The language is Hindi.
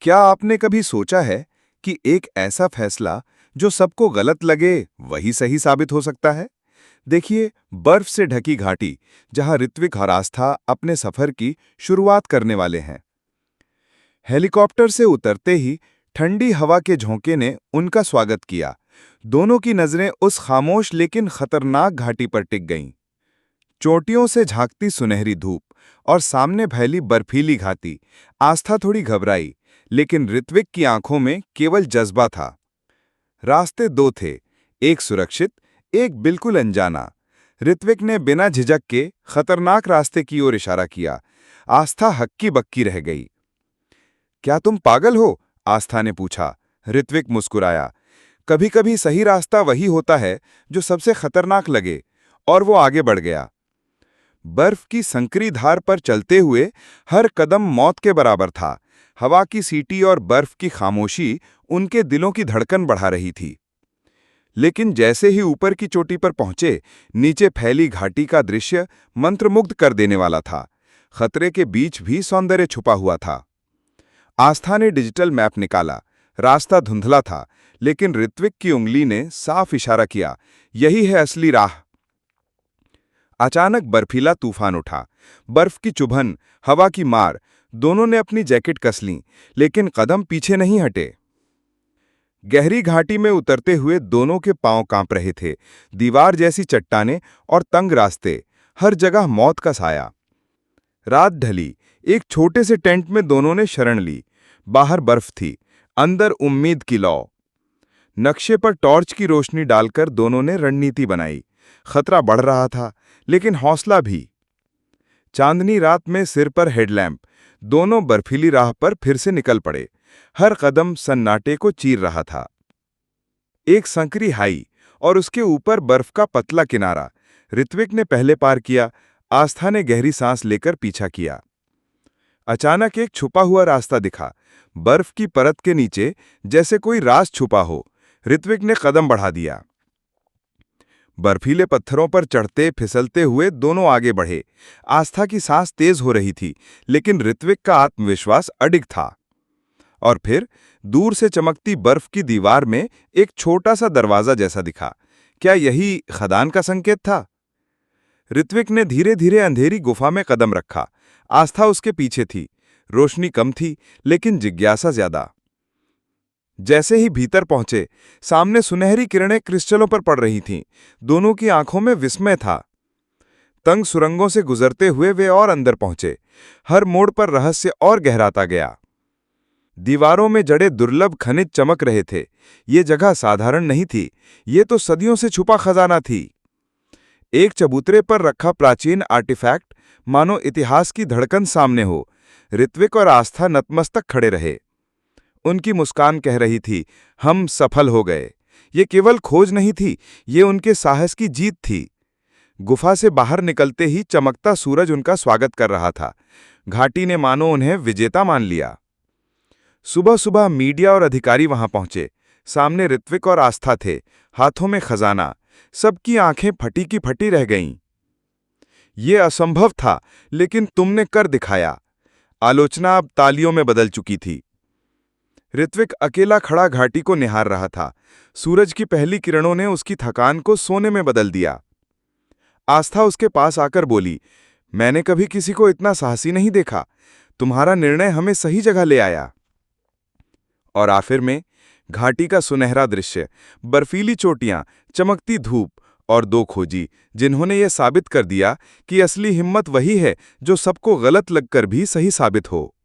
क्या आपने कभी सोचा है कि एक ऐसा फैसला जो सबको गलत लगे वही सही साबित हो सकता है? देखिए, बर्फ से ढकी घाटी जहां ऋत्विक और आस्था अपने सफर की शुरुआत करने वाले हैं। हेलीकॉप्टर से उतरते ही ठंडी हवा के झोंके ने उनका स्वागत किया। दोनों की नजरें उस खामोश लेकिन खतरनाक घाटी पर टिक गईं। चोटियों से झांकती सुनहरी धूप और सामने फैली बर्फीली घाटी। आस्था थोड़ी घबराई, लेकिन ऋत्विक की आंखों में केवल जज्बा था। रास्ते दो थे, एक सुरक्षित, एक बिल्कुल अनजाना। ऋत्विक ने बिना झिझक के खतरनाक रास्ते की ओर इशारा किया। आस्था हक्की बक्की रह गई। क्या तुम पागल हो? आस्था ने पूछा। ऋत्विक मुस्कुराया। कभी कभी सही रास्ता वही होता है जो सबसे खतरनाक लगे। और वो आगे बढ़ गया। बर्फ की संकरी धार पर चलते हुए हर कदम मौत के बराबर था। हवा की सीटी और बर्फ की खामोशी उनके दिलों की धड़कन बढ़ा रही थी। लेकिन जैसे ही ऊपर की चोटी पर पहुंचे, नीचे फैली घाटी का दृश्य मंत्रमुग्ध कर देने वाला था। खतरे के बीच भी सौंदर्य छुपा हुआ था। आस्था ने डिजिटल मैप निकाला। रास्ता धुंधला था, लेकिन ऋत्विक की उंगली ने साफ इशारा किया, यही है असली राह। अचानक बर्फीला तूफान उठा। बर्फ की चुभन, हवा की मार, दोनों ने अपनी जैकेट कस लीं, लेकिन कदम पीछे नहीं हटे। गहरी घाटी में उतरते हुए दोनों के पांव कांप रहे थे। दीवार जैसी चट्टानें और तंग रास्ते, हर जगह मौत का साया। रात ढली। एक छोटे से टेंट में दोनों ने शरण ली। बाहर बर्फ थी, अंदर उम्मीद की लौ। नक्शे पर टॉर्च की रोशनी डालकर दोनों ने रणनीति बनाई। खतरा बढ़ रहा था, लेकिन हौसला भी। चांदनी रात में सिर पर हेडलैम्प, दोनों बर्फीली राह पर फिर से निकल पड़े। हर कदम सन्नाटे को चीर रहा था। एक संकरी हाई और उसके ऊपर बर्फ का पतला किनारा। ऋत्विक ने पहले पार किया। आस्था ने गहरी सांस लेकर पीछा किया। अचानक एक छुपा हुआ रास्ता दिखा। बर्फ की परत के नीचे जैसे कोई राज छुपा हो। ऋत्विक ने कदम बढ़ा दिया। बर्फीले पत्थरों पर चढ़ते फिसलते हुए दोनों आगे बढ़े। आस्था की सांस तेज हो रही थी, लेकिन ऋत्विक का आत्मविश्वास अडिग था। और फिर दूर से चमकती बर्फ की दीवार में एक छोटा सा दरवाजा जैसा दिखा। क्या यही खदान का संकेत था? ऋत्विक ने धीरे धीरे अंधेरी गुफा में कदम रखा। आस्था उसके पीछे थी। रोशनी कम थी, लेकिन जिज्ञासा ज्यादा। जैसे ही भीतर पहुंचे, सामने सुनहरी किरणें क्रिस्टलों पर पड़ रही थीं। दोनों की आंखों में विस्मय था। तंग सुरंगों से गुजरते हुए वे और अंदर पहुंचे। हर मोड़ पर रहस्य और गहराता गया। दीवारों में जड़े दुर्लभ खनिज चमक रहे थे। ये जगह साधारण नहीं थी, ये तो सदियों से छुपा खजाना थी। एक चबूतरे पर रखा प्राचीन आर्टिफैक्ट, मानो इतिहास की धड़कन सामने हो। ऋत्विक और आस्था नतमस्तक खड़े रहे। उनकी मुस्कान कह रही थी, हम सफल हो गए। ये केवल खोज नहीं थी, ये उनके साहस की जीत थी। गुफा से बाहर निकलते ही चमकता सूरज उनका स्वागत कर रहा था। घाटी ने मानो उन्हें विजेता मान लिया। सुबह सुबह मीडिया और अधिकारी वहां पहुंचे। सामने ऋत्विक और आस्था थे, हाथों में खजाना। सबकी आंखें फटी की फटी रह गईं। ये असंभव था, लेकिन तुमने कर दिखाया। आलोचना अब तालियों में बदल चुकी थी। ऋत्विक अकेला खड़ा घाटी को निहार रहा था। सूरज की पहली किरणों ने उसकी थकान को सोने में बदल दिया। आस्था उसके पास आकर बोली, मैंने कभी किसी को इतना साहसी नहीं देखा। तुम्हारा निर्णय हमें सही जगह ले आया। और आखिर में घाटी का सुनहरा दृश्य, बर्फीली चोटियां, चमकती धूप और दो खोजी जिन्होंने यह साबित कर दिया कि असली हिम्मत वही है जो सबको गलत लगकर भी सही साबित हो।